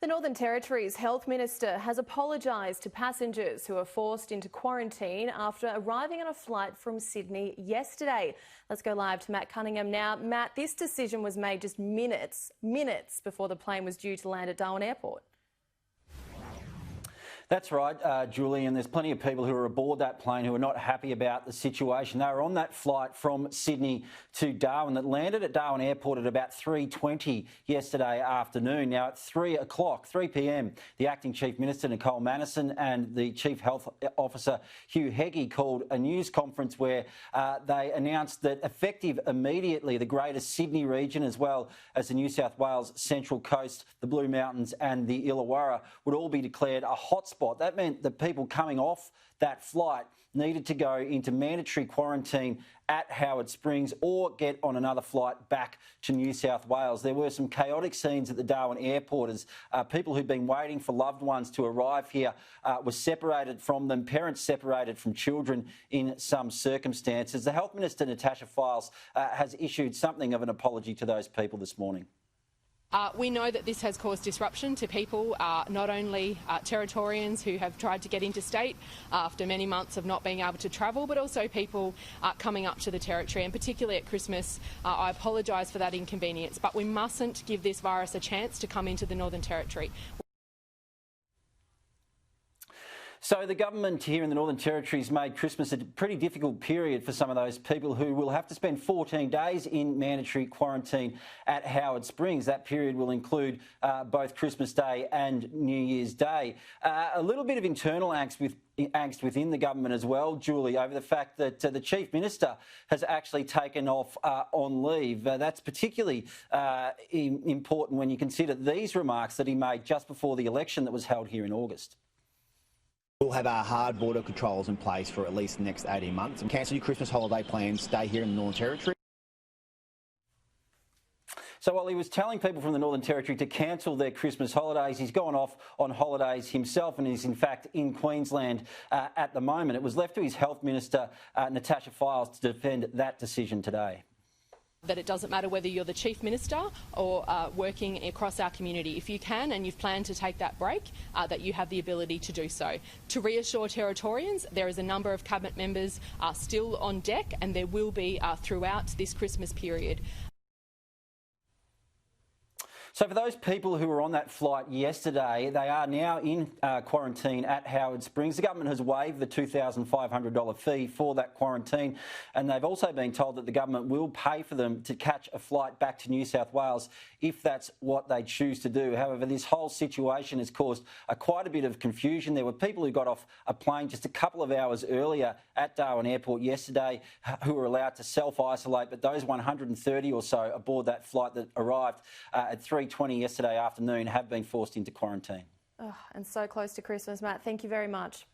The Northern Territory's Health Minister has apologised to passengers who are forced into quarantine after arriving on a flight from Sydney yesterday. Let's go live to Matt Cunningham now. Matt, this decision was made just minutes before the plane was due to land at Darwin Airport. That's right, Julie, and there's plenty of people who are aboard that plane who are not happy about the situation. They were on that flight from Sydney to Darwin that landed at Darwin Airport at about 3:20 yesterday afternoon. Now, at 3 p.m, the Acting Chief Minister, Nicole, Manison, and the Chief Health Officer, Hugh, Heggie, called a news conference where they announced that effective immediately, the Greater Sydney region, as well as the New South Wales Central Coast, the Blue Mountains and the Illawarra, would all be declared a hotspot. That meant that people coming off that flight needed to go into mandatory quarantine at Howard Springs or get on another flight back to New South Wales. There were some chaotic scenes at the Darwin Airport as people who'd been waiting for loved ones to arrive here were separated from them, parents separated from children in some circumstances. The Health Minister, Natasha, Fyles, has issued something of an apology to those people this morning. We know that this has caused disruption to people, not only Territorians who have tried to get interstate after many months of not being able to travel, but also people coming up to the Territory, and particularly at Christmas. I apologise for that inconvenience, but we mustn't give this virus a chance to come into the Northern Territory. So the government here in the Northern Territory has made Christmas a pretty difficult period for some of those people who will have to spend 14 days in mandatory quarantine at Howard Springs. That period will include both Christmas Day and New Year's Day. A little bit of internal angst within the government as well, Julie, over the fact that the Chief Minister has actually taken off on leave. That's particularly important when you consider these remarks that he made just before the election that was held here in August. We'll have our hard border controls in place for at least the next 18 months and cancel your Christmas holiday plans, stay here in the Northern Territory. So while he was telling people from the Northern Territory to cancel their Christmas holidays, he's gone off on holidays himself and is in fact in Queensland at the moment. It was left to his Health Minister, Natasha, Fyles, to defend that decision today. That it doesn't matter whether you're the Chief Minister or working across our community. If you can and you've planned to take that break, that you have the ability to do so. To reassure Territorians, there is a number of Cabinet members still on deck, and there will be throughout this Christmas period. So for those people who were on that flight yesterday, they are now in quarantine at Howard Springs. The government has waived the $2,500 fee for that quarantine, and they've also been told that the government will pay for them to catch a flight back to New South Wales if that's what they choose to do. However, this whole situation has caused quite a bit of confusion. There were people who got off a plane just a couple of hours earlier at Darwin Airport yesterday who were allowed to self-isolate, but those 130 or so aboard that flight that arrived at 3:20 yesterday afternoon have been forced into quarantine. Oh, and so close to Christmas, Matt. Thank you very much.